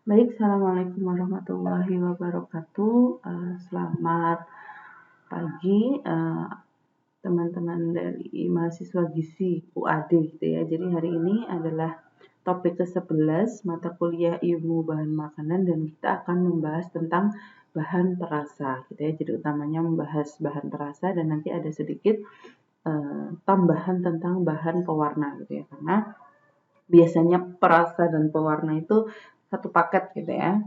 Baik, Assalamualaikum warahmatullahi wabarakatuh. Selamat pagi, teman-teman dari mahasiswa gizi UAD gitu ya. Jadi hari ini adalah topik ke-11 mata kuliah ilmu bahan makanan dan kita akan membahas tentang bahan perasa gitu ya. Jadi utamanya membahas bahan perasa dan nanti ada sedikit tambahan tentang bahan pewarna gitu ya. Karena biasanya perasa dan pewarna itu satu paket gitu ya.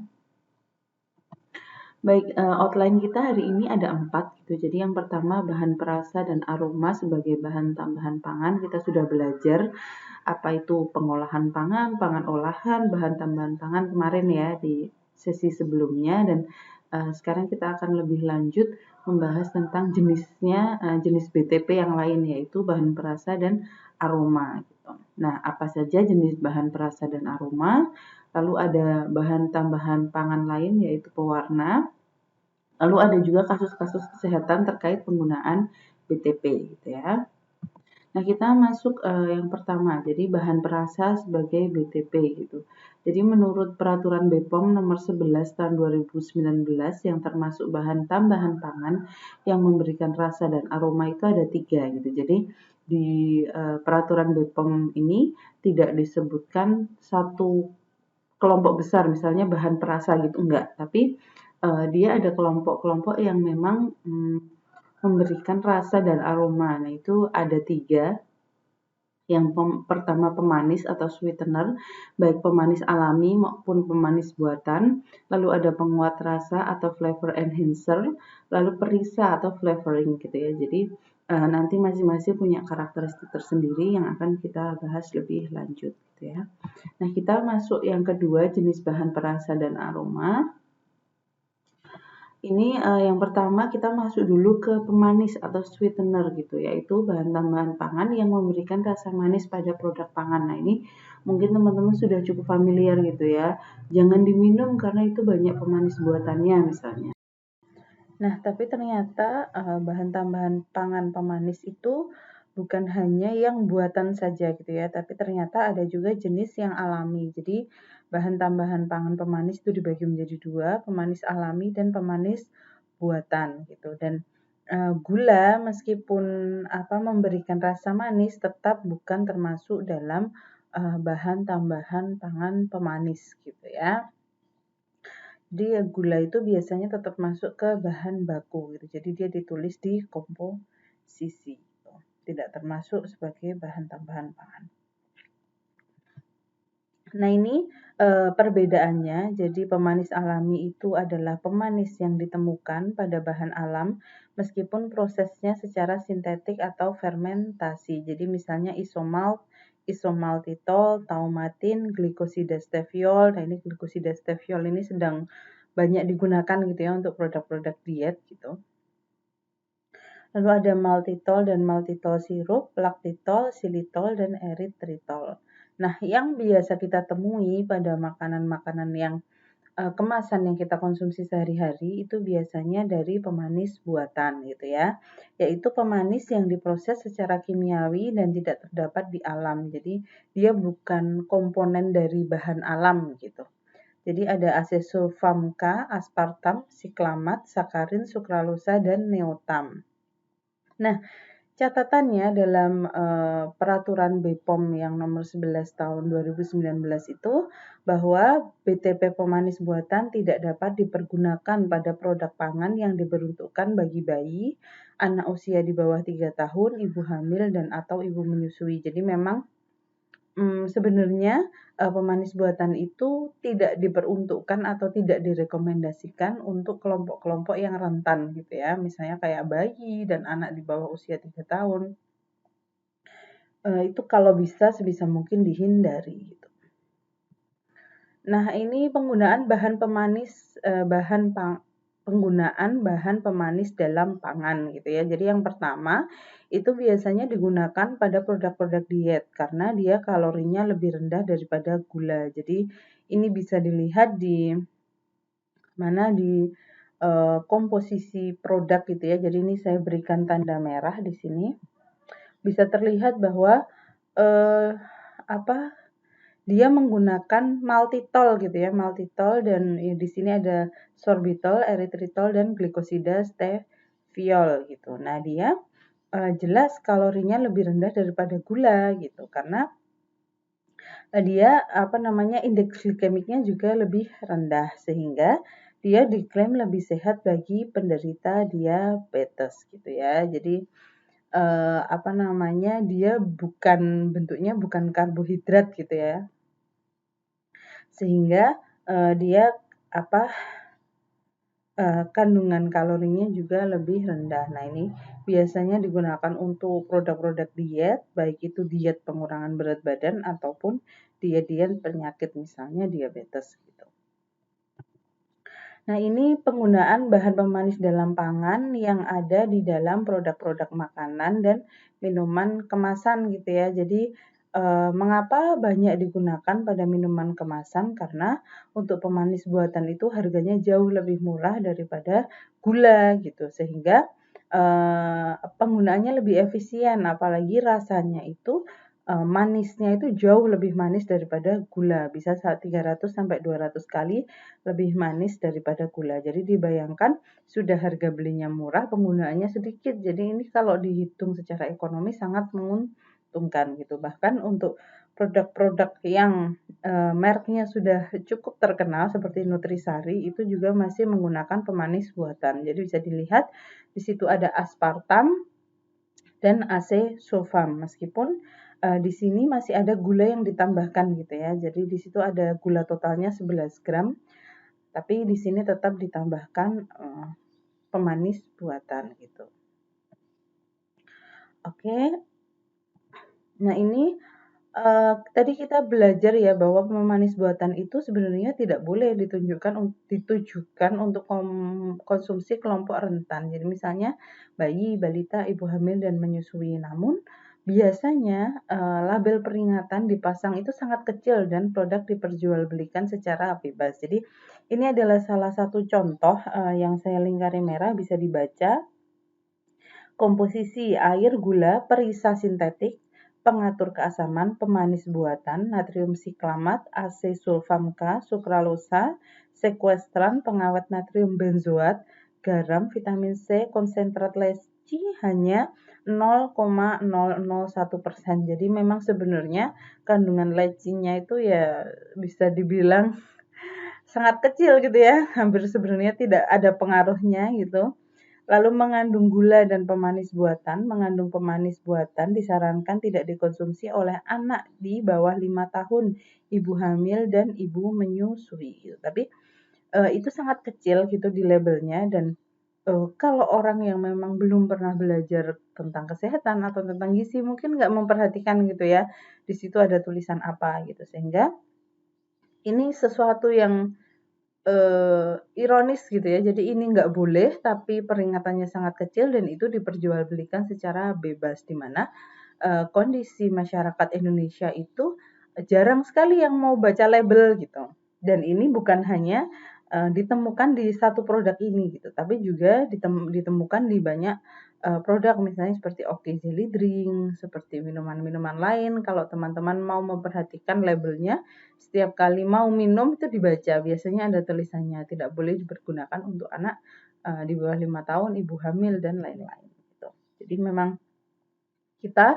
Baik, outline kita hari ini ada 4 gitu. Jadi yang pertama bahan perasa dan aroma sebagai bahan tambahan pangan. Kita sudah belajar apa itu pengolahan pangan, pangan olahan, bahan tambahan pangan kemarin ya di sesi sebelumnya dan sekarang kita akan lebih lanjut membahas tentang jenisnya, jenis BTP yang lain yaitu bahan perasa dan aroma gitu. Nah, apa saja jenis bahan perasa dan aroma? Lalu ada bahan tambahan pangan lain yaitu pewarna. Lalu ada juga kasus-kasus kesehatan terkait penggunaan BTP gitu ya. Nah, kita masuk yang pertama, jadi bahan perasa sebagai BTP gitu. Jadi menurut peraturan BPOM nomor 11 tahun 2019 yang termasuk bahan tambahan pangan yang memberikan rasa dan aroma itu ada 3 gitu. Jadi di peraturan BPOM ini tidak disebutkan satu kelompok besar misalnya bahan perasa gitu enggak, tapi dia ada kelompok-kelompok yang memang memberikan rasa dan aroma. Nah, itu ada 3. Yang pertama pemanis atau sweetener, baik pemanis alami maupun pemanis buatan. Lalu ada penguat rasa atau flavor enhancer, lalu perisa atau flavoring gitu ya. Jadi nanti masing-masing punya karakteristik tersendiri yang akan kita bahas lebih lanjut gitu ya. Nah, kita masuk yang kedua, jenis bahan perasa dan aroma. Ini yang pertama kita masuk dulu ke pemanis atau sweetener gitu, yaitu bahan tambahan pangan yang memberikan rasa manis pada produk pangan. Nah, ini mungkin teman-teman sudah cukup familiar gitu ya. Jangan diminum karena itu banyak pemanis buatannya misalnya. Nah, tapi ternyata bahan tambahan pangan pemanis itu bukan hanya yang buatan saja gitu ya, tapi ternyata ada juga jenis yang alami. Jadi bahan tambahan pangan pemanis itu dibagi menjadi 2, pemanis alami dan pemanis buatan gitu. Dan gula meskipun memberikan rasa manis tetap bukan termasuk dalam bahan tambahan pangan pemanis gitu ya. Jadi gula itu biasanya tetap masuk ke bahan baku gitu. Jadi dia ditulis di komposisi gitu. Tidak termasuk sebagai bahan tambahan pangan. Nah, ini perbedaannya. Jadi pemanis alami itu adalah pemanis yang ditemukan pada bahan alam meskipun prosesnya secara sintetik atau fermentasi. Jadi misalnya isomalt, isomaltitol, taumatin, glikosida steviol. Nah, ini glikosida steviol ini sedang banyak digunakan gitu ya untuk produk-produk diet gitu. Lalu ada maltitol dan maltitol sirup, laktitol, silitol, dan eritritol. Nah, yang biasa kita temui pada makanan-makanan yang kemasan yang kita konsumsi sehari-hari itu biasanya dari pemanis buatan gitu ya, yaitu pemanis yang diproses secara kimiawi dan tidak terdapat di alam. Jadi dia bukan komponen dari bahan alam gitu. Jadi ada asesulfam K, aspartam, siklamat, sakarin, sukralosa, dan neotam. Nah, catatannya dalam peraturan BPOM yang nomor 11 tahun 2019 itu bahwa BTP pemanis buatan tidak dapat dipergunakan pada produk pangan yang diperuntukkan bagi bayi, anak usia di bawah 3 tahun, ibu hamil dan atau ibu menyusui. Jadi memang sebenarnya pemanis buatan itu tidak diperuntukkan atau tidak direkomendasikan untuk kelompok-kelompok yang rentan gitu ya, misalnya kayak bayi dan anak di bawah usia 3 tahun. Itu kalau bisa sebisa mungkin dihindari gitu. Nah, ini penggunaan bahan pemanis, penggunaan bahan pemanis dalam pangan gitu ya. Jadi yang pertama, itu biasanya digunakan pada produk-produk diet karena dia kalorinya lebih rendah daripada gula. Jadi ini bisa dilihat di mana di komposisi produk gitu ya. Jadi ini saya berikan tanda merah di sini. Bisa terlihat bahwa dia menggunakan maltitol gitu ya, maltitol dan di sini ada sorbitol, eritritol dan glikosida steviol gitu. Nah, dia jelas kalorinya lebih rendah daripada gula gitu karena dia indeks glikemiknya juga lebih rendah sehingga dia diklaim lebih sehat bagi penderita diabetes gitu ya. Jadi dia bentuknya bukan karbohidrat gitu ya. Sehingga dia kandungan kalorinya juga lebih rendah. Nah, ini biasanya digunakan untuk produk-produk diet, baik itu diet pengurangan berat badan ataupun diet-diet penyakit misalnya diabetes gitu. Nah, ini penggunaan bahan pemanis dalam pangan yang ada di dalam produk-produk makanan dan minuman kemasan gitu ya. Jadi mengapa banyak digunakan pada minuman kemasan? Karena untuk pemanis buatan itu harganya jauh lebih murah daripada gula gitu, sehingga penggunaannya lebih efisien, apalagi rasanya itu manisnya itu jauh lebih manis daripada gula, bisa 300 sampai 200 kali lebih manis daripada gula. Jadi dibayangkan sudah harga belinya murah, penggunaannya sedikit. Jadi ini kalau dihitung secara ekonomi sangat menguntungkan gitu. Bahkan untuk produk-produk yang mereknya sudah cukup terkenal seperti Nutrisari itu juga masih menggunakan pemanis buatan. Jadi bisa dilihat di situ ada aspartam dan acesulfam. Meskipun di sini masih ada gula yang ditambahkan gitu ya. Jadi di situ ada gula totalnya 11 gram, tapi di sini tetap ditambahkan pemanis buatan gitu. Oke. Nah, ini tadi kita belajar ya bahwa pemanis buatan itu sebenarnya tidak boleh ditujukan untuk konsumsi kelompok rentan. Jadi misalnya bayi, balita, ibu hamil dan menyusui. Namun biasanya label peringatan dipasang itu sangat kecil dan produk diperjualbelikan secara bebas. Jadi ini adalah salah satu contoh yang saya lingkari merah, bisa dibaca. Komposisi air, gula, perisa sintetik, pengatur keasaman, pemanis buatan, natrium siklamat, acesulfam K, sukralosa, sekuestran, pengawet natrium benzoat, garam, vitamin C, konsentrat leci hanya 0,001%. Jadi memang sebenarnya kandungan lecinya itu ya bisa dibilang sangat kecil gitu ya, hampir sebenarnya tidak ada pengaruhnya gitu. Lalu mengandung gula dan pemanis buatan. Mengandung pemanis buatan disarankan tidak dikonsumsi oleh anak di bawah 5 tahun, ibu hamil dan ibu menyusui. Tapi itu sangat kecil gitu di labelnya, dan kalau orang yang memang belum pernah belajar tentang kesehatan atau tentang gizi mungkin nggak memperhatikan gitu ya, di situ ada tulisan apa gitu, sehingga ini sesuatu yang ironis gitu ya. Jadi ini nggak boleh, tapi peringatannya sangat kecil dan itu diperjualbelikan secara bebas, di mana kondisi masyarakat Indonesia itu jarang sekali yang mau baca label gitu. Dan ini bukan hanya ditemukan di satu produk ini gitu, tapi juga ditemukan di banyak produk, misalnya seperti Oki Jelly Drink, seperti minuman-minuman lain. Kalau teman-teman mau memperhatikan labelnya, setiap kali mau minum itu dibaca, biasanya ada tulisannya tidak boleh dipergunakan untuk anak di bawah 5 tahun, ibu hamil dan lain-lain gitu. Jadi memang kita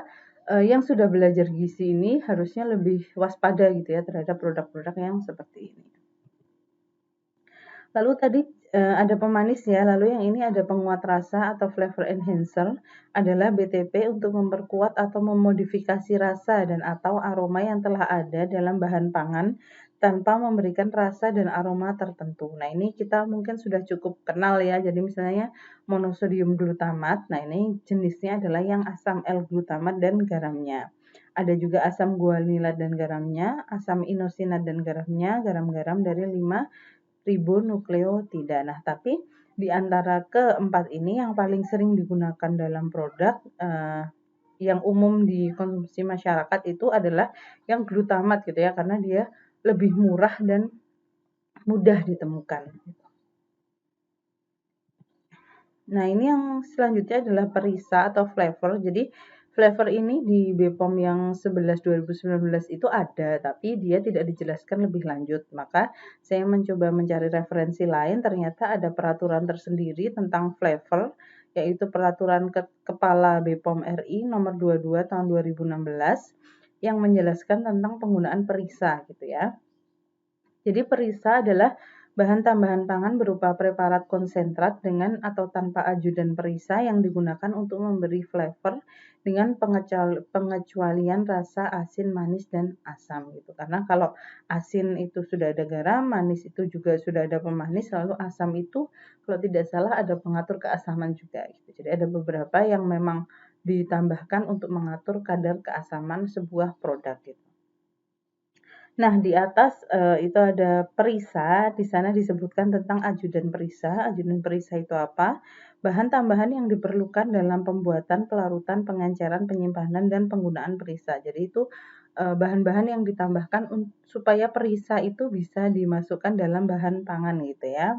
yang sudah belajar gizi ini harusnya lebih waspada gitu ya terhadap produk-produk yang seperti ini. Lalu tadi ada pemanis ya, lalu yang ini ada penguat rasa atau flavor enhancer, adalah BTP untuk memperkuat atau memodifikasi rasa dan atau aroma yang telah ada dalam bahan pangan tanpa memberikan rasa dan aroma tertentu. Nah, ini kita mungkin sudah cukup kenal ya. Jadi misalnya monosodium glutamat. Nah, ini jenisnya adalah yang asam L-glutamat dan garamnya. Ada juga asam guanilat dan garamnya, asam inosinat dan garamnya, garam-garam dari 5 ribonukleotida. Nah, tapi di antara keempat ini yang paling sering digunakan dalam produk yang umum dikonsumsi masyarakat itu adalah yang glutamat gitu ya, karena dia lebih murah dan mudah ditemukan. Nah, ini yang selanjutnya adalah perisa atau flavor. Jadi Flavor ini di BPOM yang 11 2019 itu ada, tapi dia tidak dijelaskan lebih lanjut. Maka saya mencoba mencari referensi lain, ternyata ada peraturan tersendiri tentang flavor, yaitu Peraturan Kepala BPOM RI nomor 22 tahun 2016 yang menjelaskan tentang penggunaan perisa gitu ya. Jadi perisa adalah bahan tambahan pangan berupa preparat konsentrat dengan atau tanpa ajudan perisa yang digunakan untuk memberi flavor dengan pengecualian rasa asin, manis, dan asam gitu. Karena kalau asin itu sudah ada garam, manis itu juga sudah ada pemanis, lalu asam itu kalau tidak salah ada pengatur keasaman juga gitu. Jadi ada beberapa yang memang ditambahkan untuk mengatur kadar keasaman sebuah produk gitu. Nah, di atas itu ada perisa, di sana disebutkan tentang ajudan perisa. Ajudan perisa itu apa? Bahan tambahan yang diperlukan dalam pembuatan, pelarutan, pengenceran, penyimpanan, dan penggunaan perisa. Jadi itu bahan-bahan yang ditambahkan supaya perisa itu bisa dimasukkan dalam bahan pangan gitu ya.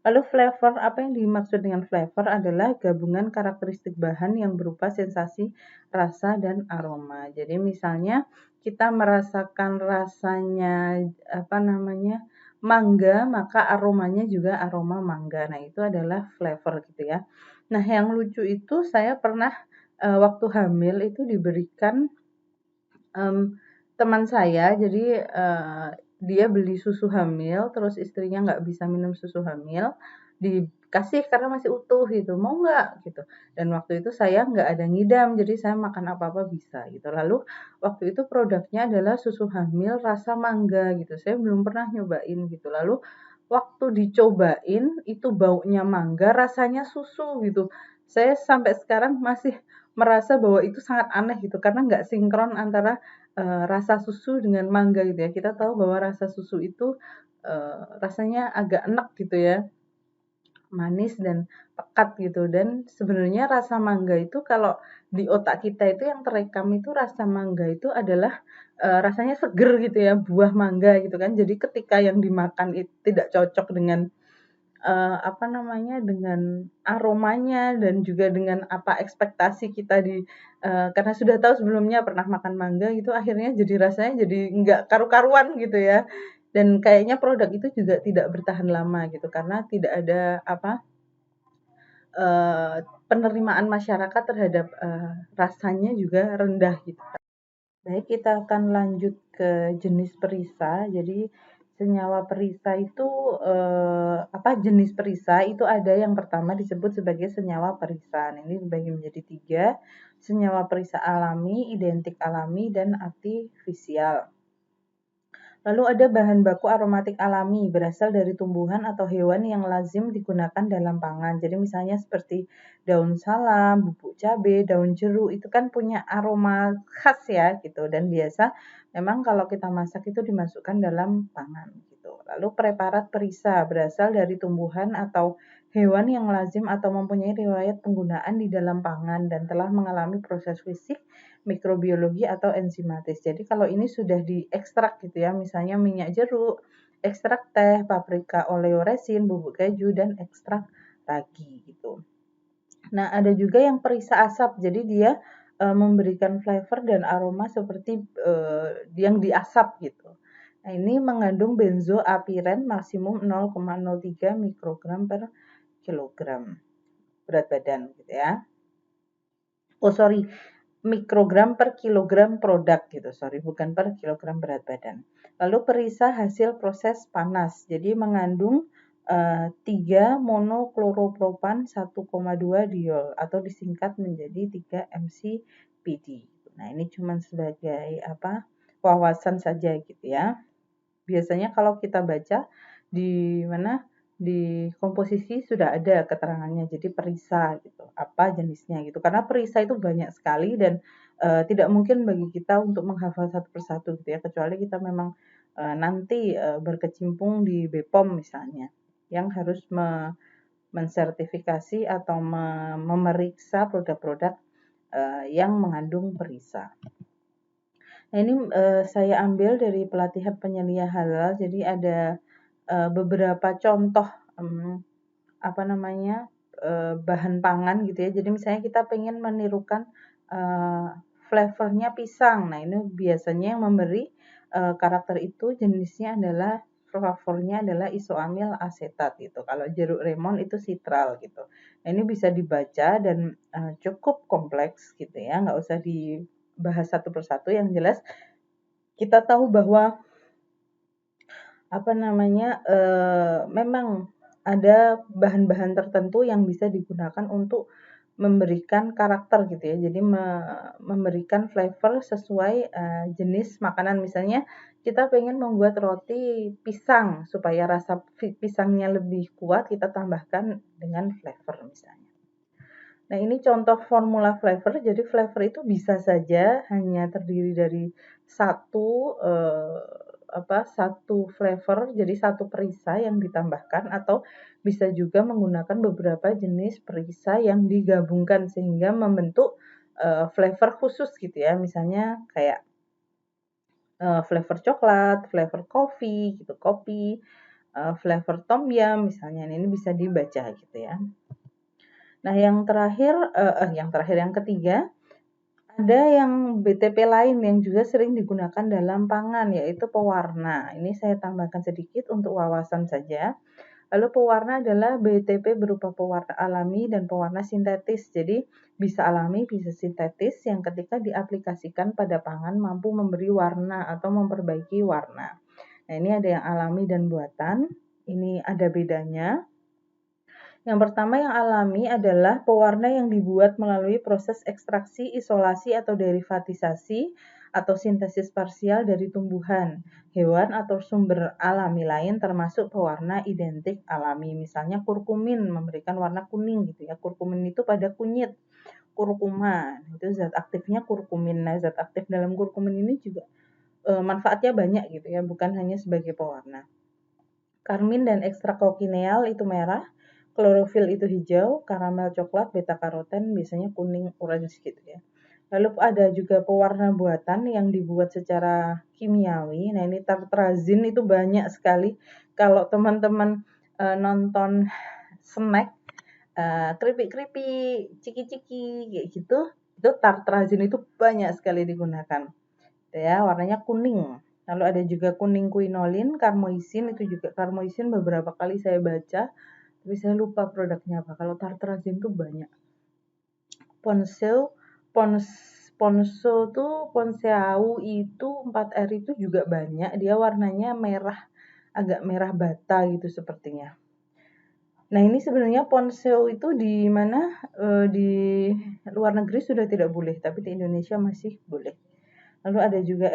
Lalu flavor, apa yang dimaksud dengan flavor adalah gabungan karakteristik bahan yang berupa sensasi, rasa, dan aroma. Jadi misalnya kita merasakan rasanya mangga, maka aromanya juga aroma mangga. Nah, itu adalah flavor gitu ya. Nah, yang lucu itu saya pernah waktu hamil itu diberikan teman saya, jadi dia beli susu hamil, terus istrinya nggak bisa minum susu hamil, dikasih karena masih utuh gitu, "Mau nggak?" gitu. Dan waktu itu saya nggak ada ngidam, jadi saya makan apa-apa bisa gitu. Lalu waktu itu produknya adalah susu hamil rasa mangga gitu, saya belum pernah nyobain gitu. Lalu waktu dicobain, itu baunya mangga, rasanya susu gitu. Saya sampai sekarang masih merasa bahwa itu sangat aneh gitu, karena nggak sinkron antara rasa susu dengan mangga gitu ya. Kita tahu bahwa rasa susu itu rasanya agak enek gitu ya, manis dan pekat gitu. Dan sebenarnya rasa mangga itu kalau di otak kita itu yang terekam itu rasa mangga itu adalah rasanya seger gitu ya, buah mangga gitu kan. Jadi ketika yang dimakan itu tidak cocok dengan dengan aromanya dan juga dengan apa ekspektasi kita karena sudah tahu sebelumnya pernah makan mangga gitu, akhirnya jadi rasanya jadi nggak karu-karuan gitu ya. Dan kayaknya produk itu juga tidak bertahan lama gitu, karena tidak ada penerimaan masyarakat terhadap rasanya juga rendah gitu. Baik, kita akan lanjut ke jenis perisa. Jadi senyawa perisa itu jenis perisa itu ada yang pertama disebut sebagai senyawa perisa. Nah, ini dibagi menjadi 3, senyawa perisa alami, identik alami, dan artifisial. Lalu ada bahan baku aromatik alami berasal dari tumbuhan atau hewan yang lazim digunakan dalam pangan. Jadi misalnya seperti daun salam, bubuk cabai, daun jeruk itu kan punya aroma khas ya gitu, dan biasa memang kalau kita masak itu dimasukkan dalam pangan gitu. Lalu preparat perisa berasal dari tumbuhan atau hewan yang lazim atau mempunyai riwayat penggunaan di dalam pangan dan telah mengalami proses fisik, mikrobiologi atau enzimatis. Jadi kalau ini sudah diekstrak gitu ya, misalnya minyak jeruk, ekstrak teh, paprika oleoresin, bubuk keju, dan ekstrak ragi gitu. Nah, ada juga yang perisa asap. Jadi dia memberikan flavor dan aroma seperti yang diasap gitu. Nah, ini mengandung benzoapiren maksimum 0,03 mikrogram per kilogram berat badan gitu ya. Oh sorry, mikrogram per kilogram produk gitu, sorry, bukan per kilogram berat badan. Lalu perisa hasil proses panas, jadi mengandung 3 monokloropropan 1,2 diol atau disingkat menjadi 3 MCPD. Nah, ini cuma sebagai wawasan saja gitu ya. Biasanya kalau kita baca di di komposisi sudah ada keterangannya, jadi perisa gitu, apa jenisnya gitu. Karena perisa itu banyak sekali dan tidak mungkin bagi kita untuk menghafal satu persatu gitu ya, kecuali kita memang nanti berkecimpung di BPOM misalnya, yang harus mensertifikasi atau memeriksa produk-produk yang mengandung perisa. Nah, ini saya ambil dari pelatihan penyelia halal, jadi ada beberapa contoh bahan pangan gitu ya. Jadi misalnya kita pengen menirukan flavornya pisang. Nah, ini biasanya yang memberi karakter itu jenisnya adalah flavornya adalah isoamil asetat gitu. Kalau jeruk lemon itu sitral gitu. Nah, ini bisa dibaca dan cukup kompleks gitu ya, nggak usah dibahas satu persatu. Yang jelas kita tahu bahwa memang ada bahan-bahan tertentu yang bisa digunakan untuk memberikan karakter gitu ya. Jadi memberikan flavor sesuai jenis makanan. Misalnya kita pengen membuat roti pisang supaya rasa pisangnya lebih kuat, kita tambahkan dengan flavor misalnya. Nah, ini contoh formula flavor. Jadi flavor itu bisa saja hanya terdiri dari satu flavor, jadi satu perisa yang ditambahkan, atau bisa juga menggunakan beberapa jenis perisa yang digabungkan sehingga membentuk flavor khusus gitu ya. Misalnya kayak flavor coklat, flavor kopi gitu, flavor tom yum misalnya. Ini bisa dibaca gitu ya. Nah, yang ketiga, ada yang BTP lain yang juga sering digunakan dalam pangan, yaitu pewarna. Ini saya tambahkan sedikit untuk wawasan saja. Lalu pewarna adalah BTP berupa pewarna alami dan pewarna sintetis. Jadi bisa alami, bisa sintetis yang ketika diaplikasikan pada pangan mampu memberi warna atau memperbaiki warna. Nah, ini ada yang alami dan buatan. Ini ada bedanya. Yang pertama yang alami adalah pewarna yang dibuat melalui proses ekstraksi, isolasi, atau derivatisasi atau sintesis parsial dari tumbuhan, hewan, atau sumber alami lain termasuk pewarna identik alami. Misalnya kurkumin memberikan warna kuning gitu ya. Kurkumin itu pada kunyit. Kurkuma, itu zat aktifnya kurkumin. Nah, zat aktif dalam kurkumin ini juga manfaatnya banyak gitu ya, bukan hanya sebagai pewarna. Karmin dan ekstrak kokineal itu merah, klorofil itu hijau, karamel coklat, beta karoten biasanya kuning orange gitu ya. Lalu ada juga pewarna buatan yang dibuat secara kimiawi. Nah, ini tartrazin itu banyak sekali. Kalau teman-teman nonton snack, keripik-keripik, ciki-ciki kayak gitu, itu tartrazin itu banyak sekali digunakan. Ya, warnanya kuning. Lalu ada juga kuning quinolin, karmoisin, itu juga karmoisin beberapa kali saya baca, tapi saya lupa produknya apa. Kalau tartrazin tuh banyak. Ponseau itu 4R itu juga banyak. Dia warnanya merah, agak merah bata gitu sepertinya. Nah, ini sebenarnya Ponseo itu di mana di luar negeri sudah tidak boleh, tapi di Indonesia masih boleh. Lalu ada juga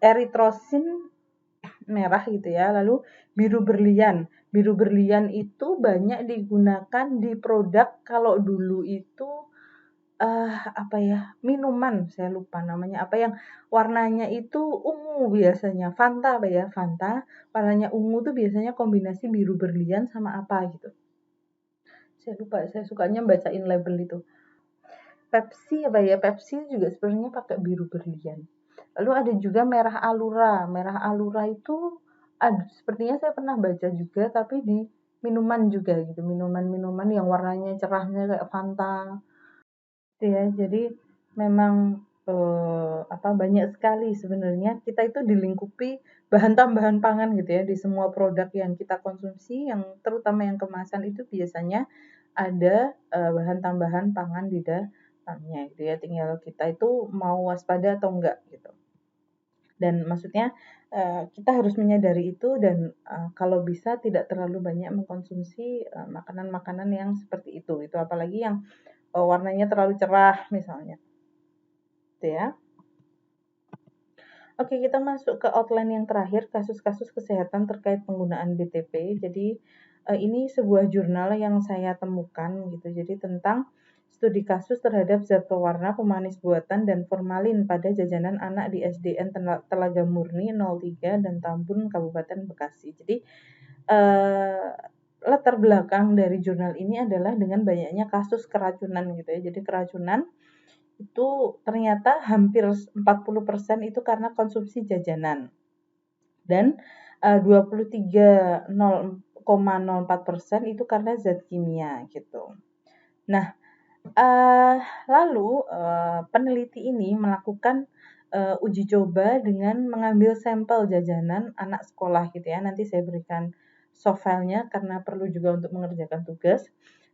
eritrosin merah gitu ya. Lalu biru berlian. Biru berlian itu banyak digunakan di produk kalau dulu itu minuman, saya lupa namanya apa, yang warnanya itu ungu biasanya, Fanta Fanta, warnanya ungu tuh biasanya kombinasi biru berlian sama apa gitu. Saya lupa, saya sukanya bacain label itu. Pepsi juga sebenarnya pakai biru berlian. Lalu ada juga merah alura. Merah alura itu sepertinya saya pernah baca juga, tapi di minuman juga gitu. Minuman-minuman yang warnanya cerahnya kayak Fanta. Gitu ya. Jadi memang banyak sekali sebenarnya kita itu dilingkupi bahan tambahan pangan gitu ya, di semua produk yang kita konsumsi, yang terutama yang kemasan itu biasanya ada bahan tambahan pangan di dalamnya gitu ya. Tinggal kita itu mau waspada atau enggak gitu. Dan maksudnya kita harus menyadari itu dan kalau bisa tidak terlalu banyak mengkonsumsi makanan-makanan yang seperti itu. Itu apalagi yang warnanya terlalu cerah misalnya. Gitu ya. Oke, kita masuk ke outline yang terakhir, kasus-kasus kesehatan terkait penggunaan BTP. Jadi ini sebuah jurnal yang saya temukan gitu. Jadi tentang studi kasus terhadap zat pewarna, pemanis buatan, dan formalin pada jajanan anak di SDN Telaga Murni 03 dan Tambun, Kabupaten Bekasi. Jadi latar belakang dari jurnal ini adalah dengan banyaknya kasus keracunan gitu ya. Jadi keracunan itu ternyata hampir 40% itu karena konsumsi jajanan. Dan 23,04% itu karena zat kimia gitu. Nah, Eee, Peneliti ini melakukan, uji coba dengan mengambil sampel jajanan anak sekolah gitu ya, nanti saya berikan soft file-nya karena perlu juga untuk mengerjakan tugas.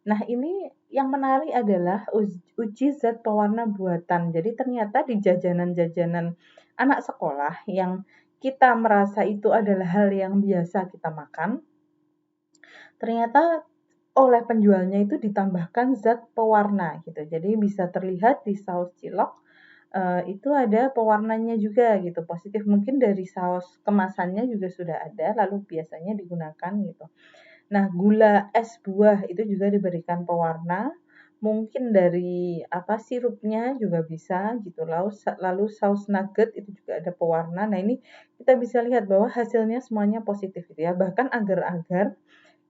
Nah, ini yang menarik adalah uji zat pewarna buatan. Jadi ternyata di jajanan-jajanan anak sekolah yang kita merasa itu adalah hal yang biasa kita makan, ternyata oleh penjualnya itu ditambahkan zat pewarna gitu. Jadi bisa terlihat di saus cilok, itu ada pewarnanya juga gitu, positif. Mungkin dari saus kemasannya juga sudah ada, lalu biasanya digunakan gitu. Nah, gula es buah itu juga diberikan pewarna, mungkin dari apa, sirupnya juga bisa gitu, lalu saus nugget itu juga ada pewarna. Nah, ini kita bisa lihat bahwa hasilnya semuanya positif gitu ya, bahkan agar-agar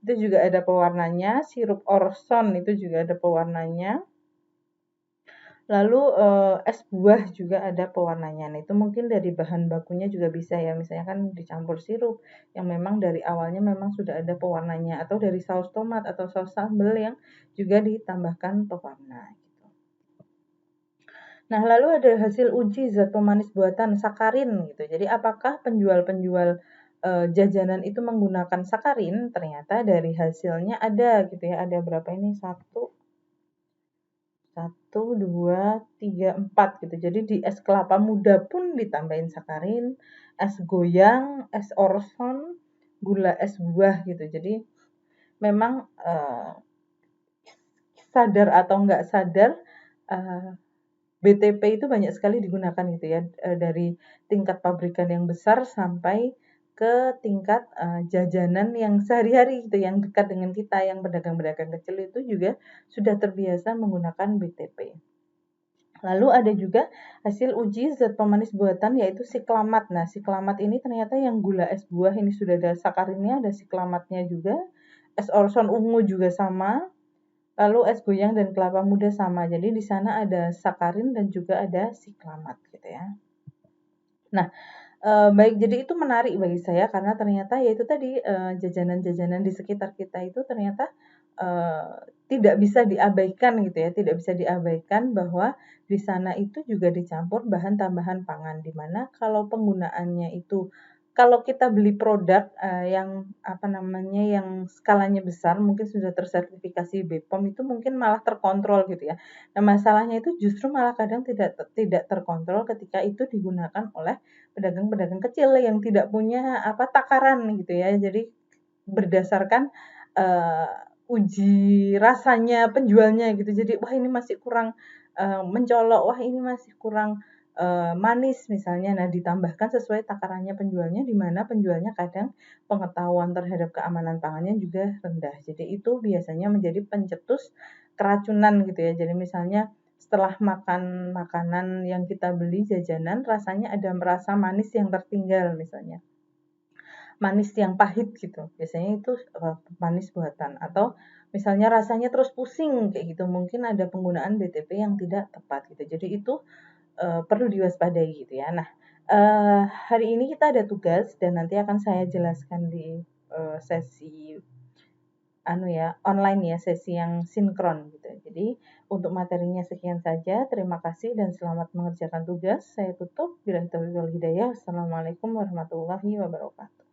itu juga ada pewarnanya, sirup Orson itu juga ada pewarnanya. Lalu es buah juga ada pewarnanya. Nah, itu mungkin dari bahan bakunya juga bisa ya, misalnya kan dicampur sirup yang memang dari awalnya memang sudah ada pewarnanya, atau dari saus tomat atau saus sambal yang juga ditambahkan pewarna gitu. Nah, lalu ada hasil uji zat pemanis buatan sakarin gitu. Jadi apakah penjual-penjual jajanan itu menggunakan sakarin? Ternyata dari hasilnya ada gitu ya. Ada berapa ini? Satu, 2, 3, 4 gitu. Jadi di es kelapa muda pun ditambahin sakarin, es goyang, es orson, gula es buah gitu. Jadi memang sadar atau enggak sadar, BTP itu banyak sekali digunakan gitu ya, dari tingkat pabrikan yang besar sampai ke tingkat, jajanan yang sehari-hari gitu, yang dekat dengan kita, yang pedagang-pedagang kecil itu juga sudah terbiasa menggunakan BTP. Lalu ada juga hasil uji zat pemanis buatan yaitu siklamat. Nah, siklamat ini ternyata yang gula es buah ini sudah ada sakarinnya, ada siklamatnya juga. Es Orson ungu juga sama. Lalu es goyang dan kelapa muda sama. Jadi di sana ada sakarin dan juga ada siklamat gitu ya. Nah, baik, jadi itu menarik bagi saya karena ternyata ya itu tadi, jajanan-jajanan di sekitar kita itu ternyata, eee, tidak bisa diabaikan gitu ya, tidak bisa diabaikan bahwa di sana itu juga dicampur bahan tambahan pangan, di mana kalau penggunaannya itu kalau kita beli produk, yang apa namanya, yang skalanya besar mungkin sudah tersertifikasi BPOM itu mungkin malah terkontrol gitu ya. Nah, masalahnya itu justru malah kadang tidak terkontrol ketika itu digunakan oleh pedagang-pedagang kecil yang tidak punya apa, takaran gitu ya. Jadi berdasarkan, eee, uji rasanya penjualnya gitu. Jadi, wah ini masih kurang, mencolok, wah ini masih kurang, manis misalnya. Nah, ditambahkan sesuai takarannya penjualnya, di mana penjualnya kadang pengetahuan terhadap keamanan pangannya juga rendah. Jadi itu biasanya menjadi pencetus keracunan gitu ya. Jadi misalnya setelah makan makanan yang kita beli jajanan rasanya ada merasa manis yang tertinggal misalnya, manis yang pahit gitu, biasanya itu, manis buatan atau misalnya rasanya terus pusing kayak gitu, mungkin ada penggunaan BTP yang tidak tepat gitu. Jadi itu, perlu diwaspadai gitu ya. Nah, hari ini kita ada tugas dan nanti akan saya jelaskan di, sesi online ya, sesi yang sinkron gitu. Jadi untuk materinya sekian saja. Terima kasih dan selamat mengerjakan tugas. Saya tutup. Billahi taufiq wal hidayah. Wassalamualaikum warahmatullahi wabarakatuh.